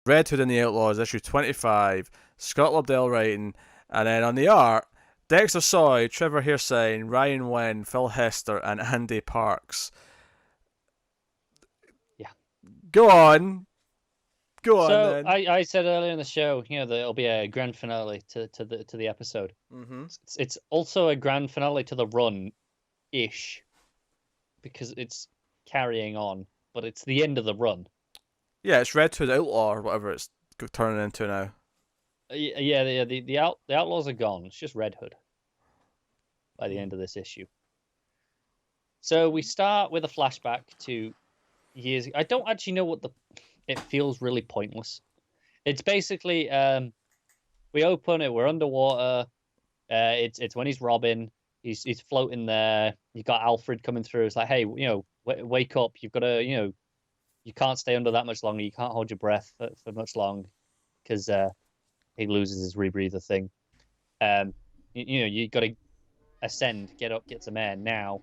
Red Hood and the Outlaws, issue 25, Scott Lobdell writing, and then on the art, Dexter Soy, Trevor Hairsine, Ryan Wynn, Phil Hester, and Andy Parks. Yeah. Go on. Go on So then. I said earlier in the show, that it'll be a grand finale to the episode. Mm-hmm. It's also a grand finale to the run ish because it's carrying on, but it's the end of the run. Yeah, it's Red Hood Outlaw or whatever it's turning into now. Yeah, the Outlaws are gone. It's just Red Hood by the end of this issue. So we start with a flashback to years. I don't actually know what the. It feels really pointless. It's basically we open it. We're underwater. It's when he's robbing. He's floating there. You got Alfred coming through. It's like, hey, wake up. You've got to, you can't stay under that much longer. You can't hold your breath for much long because he loses his rebreather thing. You got to ascend, get up, get some air now.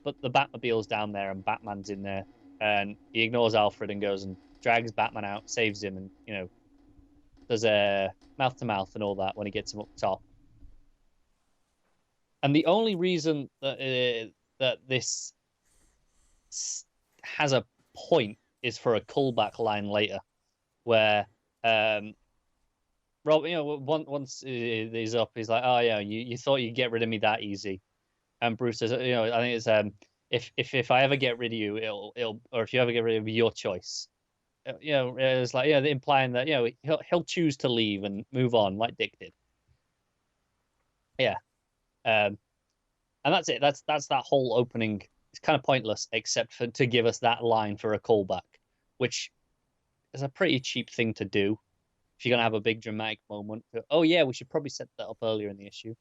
But the Batmobile's down there and Batman's in there, and he ignores Alfred and goes and drags Batman out, saves him, and does a mouth to mouth and all that when he gets him up top. And the only reason that this has a point is for a callback line later, where Rob, once he's up, he's like, "Oh yeah, you thought you'd get rid of me that easy," and Bruce says, I think it's if I ever get rid of you, it'll or if you ever get rid of me, your choice. It's like implying that he'll choose to leave and move on like Dick did. Yeah, and that's it. That's that whole opening. It's kind of pointless, except for to give us that line for a callback, which is a pretty cheap thing to do. If you're gonna have a big dramatic moment, oh yeah, we should probably set that up earlier in the issue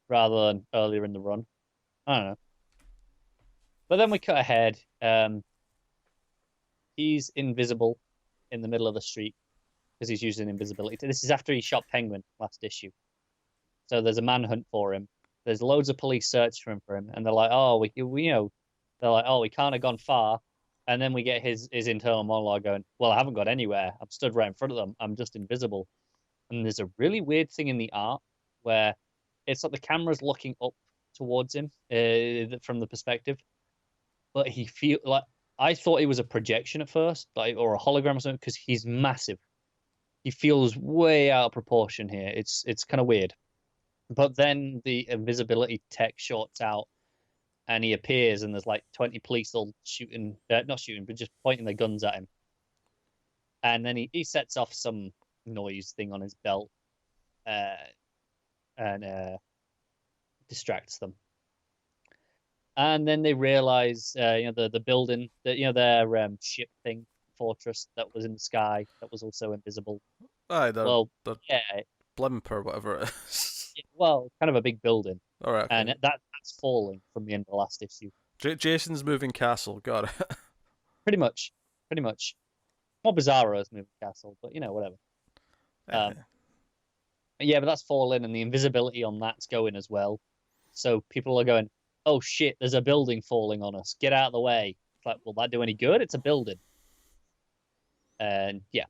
rather than earlier in the run. I don't know. But then we cut ahead. He's invisible in the middle of the street because he's using invisibility. This is after he shot Penguin last issue. So there's a manhunt for him. There's loads of police search for him, and they're like, "Oh, they're like, oh, we can't have gone far." And then we get his internal monologue going, "Well, I haven't got anywhere. I'm stood right in front of them. I'm just invisible." And there's a really weird thing in the art where it's like the camera's looking up towards him from the perspective, but he feel like I thought it was a projection at first, or a hologram or something, because he's massive. He feels way out of proportion here. It's kind of weird. But then the invisibility tech shorts out and he appears, and there's like 20 police all shooting, not shooting, but just pointing their guns at him. And then he sets off some noise thing on his belt and distracts them. And then they realize, the building, that their ship thing, fortress that was in the sky, that was also invisible. Aye, Well, they're yeah, blimp or whatever it is. well, kind of a big building, All right, and okay. that's falling from the end of the last issue. Jason's moving castle. Got it. Pretty much, pretty much. More Bizarro as moving castle, but whatever. Eh. Um, yeah, but that's falling, and the invisibility on that's going as well. So people are going, "Oh shit, there's a building falling on us. Get out of the way." It's like, will that do any good? It's a building. And yeah,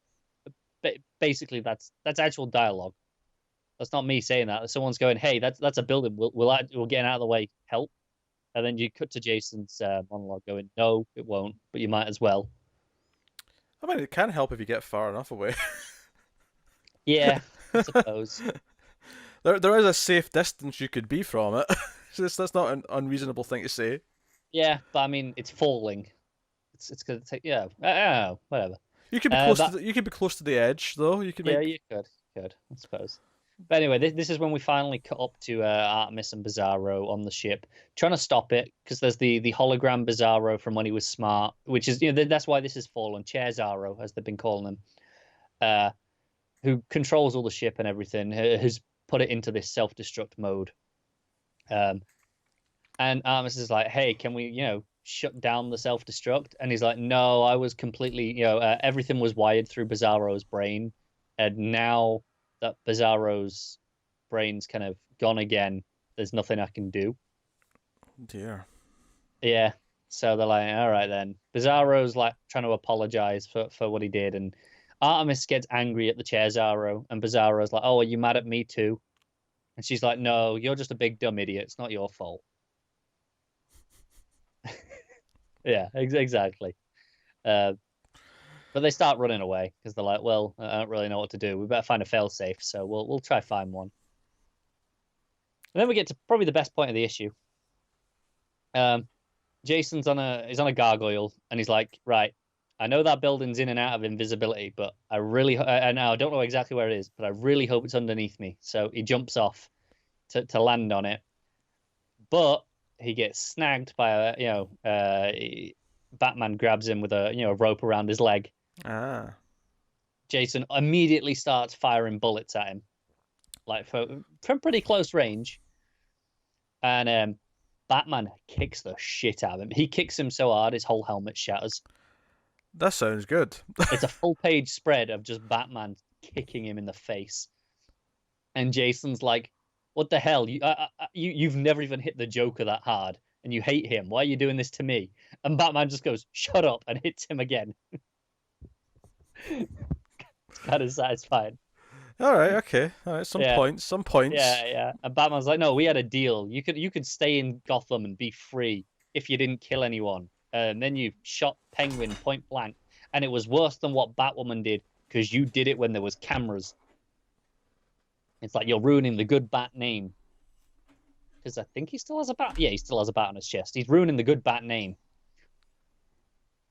basically that's actual dialogue. That's not me saying that. Someone's going, "Hey, that's a building. We'll get out of the way. Help." And then you cut to Jason's monologue going, "No, it won't, but you might as well." I mean, it can help if you get far enough away. Yeah, I suppose. There is a safe distance you could be from it. That's not an unreasonable thing to say. Yeah, but I mean, it's falling. It's gonna take. Yeah, whatever. You could be close That to you could be close to the edge though. You could Yeah, make. you could, I suppose. But anyway, this is when we finally cut up to Artemis and Bizarro on the ship, trying to stop it because there's the hologram Bizarro from when he was smart, which is that's why this is fallen. Chair Zarro, as they've been calling him, who controls all the ship and everything, who's put it into this self-destruct mode. And Artemis is like, "Hey, can we shut down the self-destruct?" And he's like, "No, I was completely everything was wired through Bizarro's brain, and now that Bizarro's brain's kind of gone again, there's nothing I can do." Dear. Yeah. So they're like, "All right then." Bizarro's like trying to apologize for what he did, and Artemis gets angry at the Bizarro, and Bizarro's like, "Oh, are you mad at me too?" And she's like, "No, you're just a big dumb idiot. It's not your fault." Yeah, exactly. Uh, but they start running away because they're like, "Well, I don't really know what to do. We better find a failsafe, so we'll try find one." And then we get to probably the best point of the issue. Um, Jason's he's on a gargoyle, and he's like, "Right, I know that building's in and out of invisibility, but I really, I now I don't know exactly where it is, but I really hope it's underneath me." So he jumps off to land on it, but he gets snagged by Batman grabs him with a rope around his leg. Ah. Jason immediately starts firing bullets at him, like from pretty close range, and Batman kicks the shit out of him. He kicks him so hard his whole helmet shatters. That sounds good. It's a full page spread of just Batman kicking him in the face. And Jason's like, "What the hell? You've never even hit the Joker that hard, and you hate him. Why are you doing this to me?" And Batman just goes, "Shut up," and hits him again. It's kind of satisfying. All right, okay. All right, some points. Yeah. And Batman's like, "No, we had a deal. You could stay in Gotham and be free if you didn't kill anyone. And then you shot Penguin point blank, and it was worse than what Batwoman did because you did it when there was cameras. It's like you're ruining the good Bat name." Because I think he still has a bat. Yeah, he still has a bat on his chest. He's ruining the good Bat name.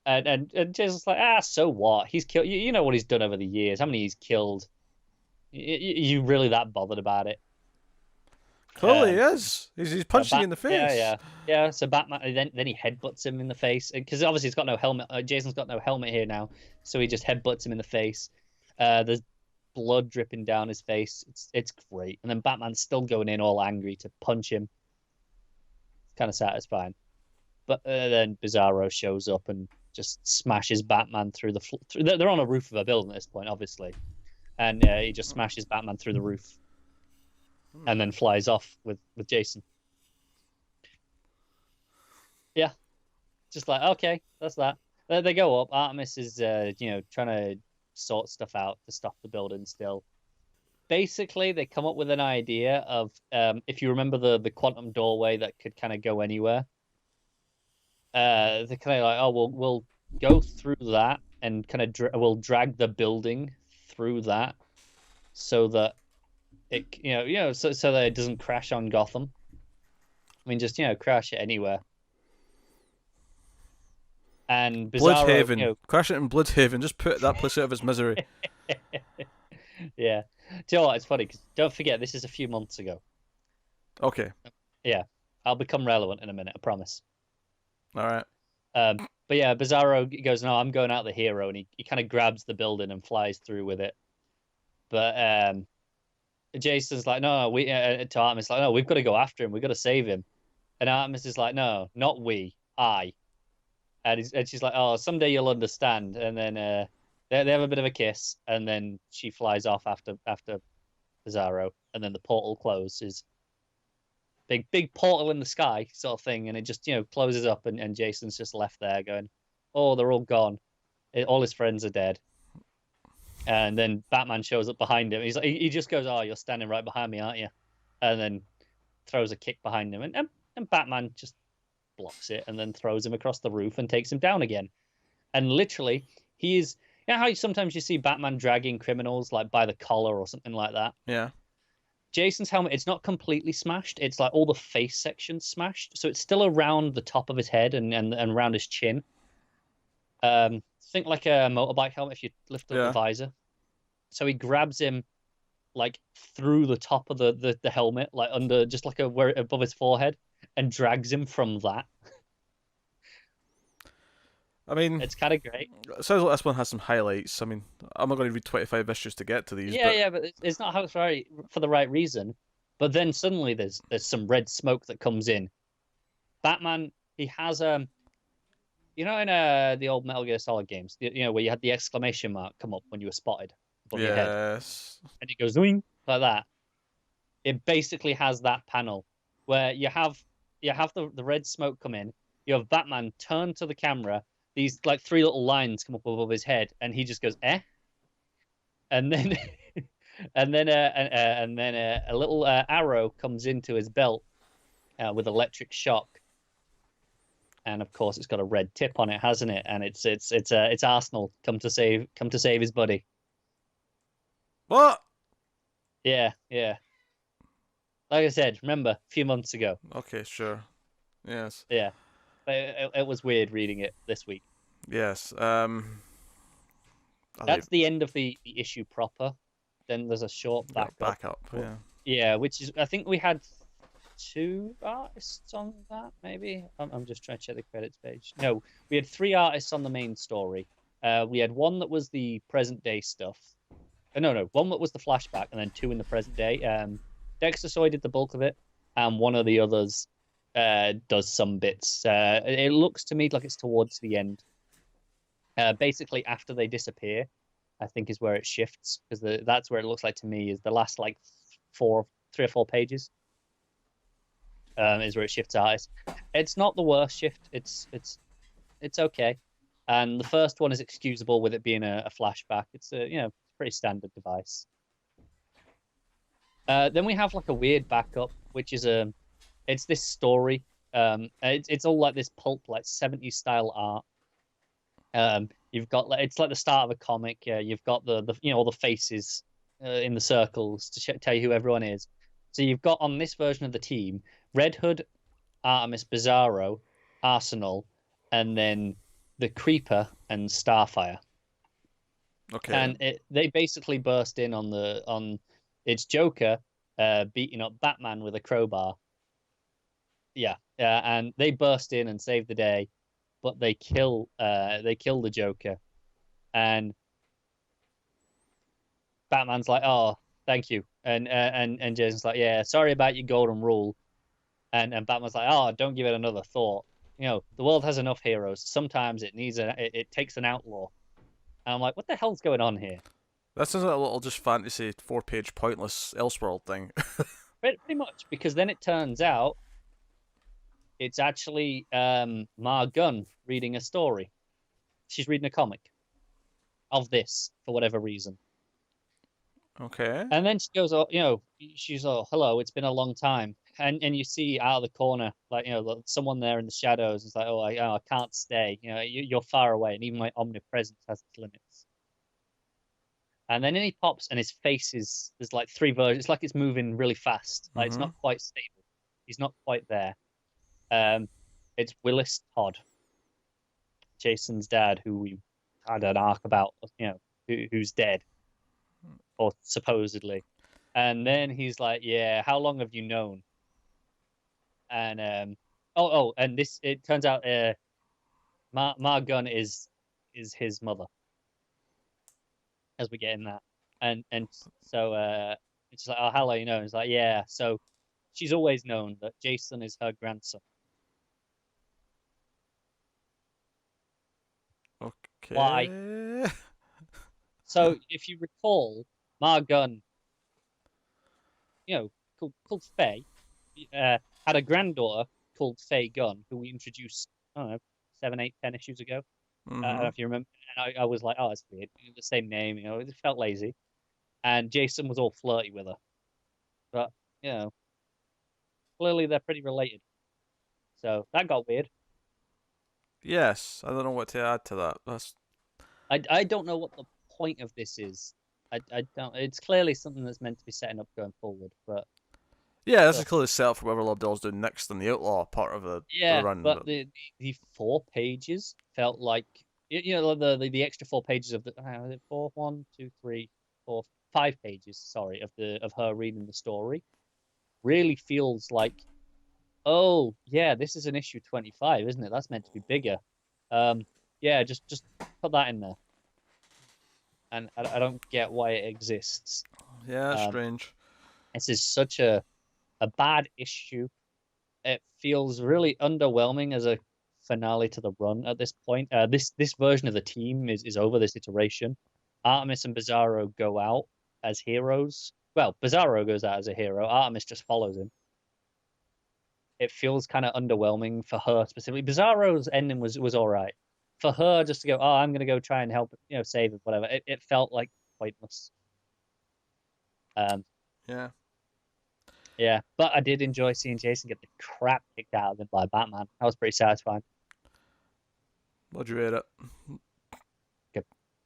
And Jason's like, so what? He's killed. You know what he's done over the years. How many he's killed? You really that bothered about it? Clearly, he is. He's punching you in the face. Yeah. So Batman then he headbutts him in the face because obviously he's got no helmet. Jason's got no helmet here now, so he just headbutts him in the face. There's blood dripping down his face. It's great, and then Batman's still going in all angry to punch him. It's kind of satisfying. But then Bizarro shows up and just smashes Batman through the. They're on a roof of a building at this point, obviously, and he just smashes Batman through the roof. And then flies off with Jason. Yeah, just like, okay, that's that. They go up. Artemis is trying to sort stuff out to stop the building still. Basically, they come up with an idea of if you remember the quantum doorway that could kind of go anywhere. They're kind of like, oh, we'll go through that and kind of we'll drag the building through that so that it so that it doesn't crash on Gotham. I mean, just crash it anywhere. And Bizarro, Bloodhaven, crash it in Bloodhaven. Just put that place out of its misery. Yeah. Do you know what? It's funny because don't forget this is a few months ago. Okay. Yeah, I'll become relevant in a minute. I promise. All right. But yeah, Bizarro goes, "No, I'm going out the hero," and he kind of grabs the building and flies through with it. But Jason's like, "No, we." To Artemis, like, "No, we've got to go after him. We've got to save him." And Artemis is like, "No, not we, I." And she's like, "Oh, someday you'll understand." And then they have a bit of a kiss, and then she flies off after Bizarro, and then the portal closes. Big portal in the sky sort of thing, and it just closes up, and Jason's just left there going, "Oh, they're all gone. All his friends are dead." And then Batman shows up behind him. He's like, he just goes, "Oh, you're standing right behind me, aren't you?" And then throws a kick behind him, and Batman just blocks it, and then throws him across the roof and takes him down again. And literally, he is. You know how sometimes you see Batman dragging criminals like by the collar or something like that? Yeah. Jason's helmet, it's not completely smashed. It's like all the face section's smashed, so it's still around the top of his head and around his chin. Think like a motorbike helmet if you lift up the visor. So he grabs him like through the top of the helmet, like under just like above his forehead, and drags him from that. I mean, it's kind of great. It sounds like this one has some highlights. I mean, I'm not going to read 25 issues to get to these. But it's not how it's right for the right reason. But then suddenly there's some red smoke that comes in. Batman, he has in the old Metal Gear Solid games, where you had the exclamation mark come up when you were spotted above your head, and it goes zoing like that. It basically has that panel where you have the red smoke come in. You have Batman turn to the camera. These like three little lines come up above his head, and he just goes, "Eh," and then a little arrow comes into his belt with electric shock, and of course it's got a red tip on it, hasn't it? And it's Arsenal come to save his buddy. What? Yeah, yeah. Like I said, remember a few months ago. Okay, sure. Yes. Yeah, it was weird reading it this week. Yes. That's the end of the issue proper. Then there's a short backup. Backup. Yeah. Yeah, which is I think we had 2 artists on that. Maybe I'm just trying to check the credits page. No, we had 3 artists on the main story. We had one that was the present day stuff. No, one that was the flashback, and then 2 in the present day. Dexter Soy did the bulk of it, and one of the others does some bits. It looks to me like it's towards the end. Basically, after they disappear, I think is where it shifts, because that's where it looks like to me is the last like 3 or 4 pages. Is where it shifts artists. It's not the worst shift. It's okay, and the first one is excusable with it being a flashback. It's a pretty standard device. Then we have like a weird backup, which is it's this story. It's all like this pulp, like 70s style art. You've got it's like the start of a comic. You've got the all the faces in the circles to tell you who everyone is. So you've got on this version of the team Red Hood, Artemis, Bizarro, Arsenal, and then the Creeper and Starfire. Okay. And they basically burst in on it's Joker beating up Batman with a crowbar. Yeah, and they burst in and save the day, but they kill the Joker, and Batman's like, "Oh, thank you," and Jason's like, "Yeah, sorry about your golden rule," and Batman's like, "Oh, don't give it another thought. The world has enough heroes. Sometimes it takes an outlaw." And I'm like, "What the hell's going on here?" This is a little just fantasy 4-page pointless Elseworld thing. Pretty much, because then it turns out it's actually Ma Gunn reading a story. She's reading a comic of this for whatever reason. Okay. And then she goes, "Oh, she's hello, it's been a long time." And you see out of the corner, like, someone there in the shadows is like, "Oh, I can't stay. You're far away, and even my omnipresence has its limits." And then he pops, and his face there's like 3 versions. It's like it's moving really fast. Like it's not quite stable. He's not quite there. It's Willis Todd, Jason's dad, who we had an arc about, who's dead, or supposedly. And then he's like, "Yeah, how long have you known?" And and this, it turns out Ma Gunn is his mother, as we get in that. And so it's like, "Oh, how long you know?" It's like, "Yeah." So she's always known that Jason is her grandson. Okay. Why? So if you recall, Ma Gunn, called Faye, had a granddaughter called Faye Gunn, who we introduced, I don't know, 7, 8, 10 issues ago. I don't know if you remember. And I was like, "Oh, it's weird. The same name, it felt lazy." And Jason was all flirty with her. But, clearly they're pretty related. So that got weird. Yes, I don't know what to add to that. I don't know what the point of this is. I don't. It's clearly something that's meant to be setting up going forward, but Yeah, this is clearly set up for whatever Lobdell's doing next in the Outlaw part of the run. But the 4 pages felt like the extra 4 pages of the 4, 1, 2, 3, 4, 5 pages. Sorry, of her reading the story really feels like, oh yeah, this is an issue 25, isn't it? That's meant to be bigger. Yeah, just put that in there. And I don't get why it exists. Yeah, strange. This is such a bad issue. It feels really underwhelming as a finale to the run at this point. This version of the team is over, this iteration. Artemis and Bizarro go out as heroes. Well, Bizarro goes out as a hero. Artemis just follows him. It feels kind of underwhelming for her specifically. Bizarro's ending was all right. For her just to go, "Oh, I'm going to go try and help, save it, whatever." It felt like pointless. Yeah. Yeah, but I did enjoy seeing Jason get the crap kicked out of him by Batman. That was pretty satisfying. What'd you rate it?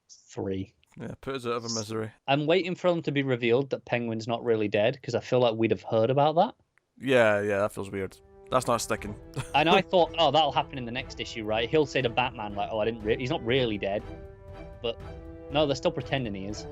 3. Yeah, put us out of our misery. I'm waiting for them to be revealed that Penguin's not really dead because I feel like we'd have heard about that. Yeah, that feels weird. That's not sticking. And I thought, oh, that'll happen in the next issue, right? He'll say to Batman, like, oh, he's not really dead. But no, they're still pretending he is.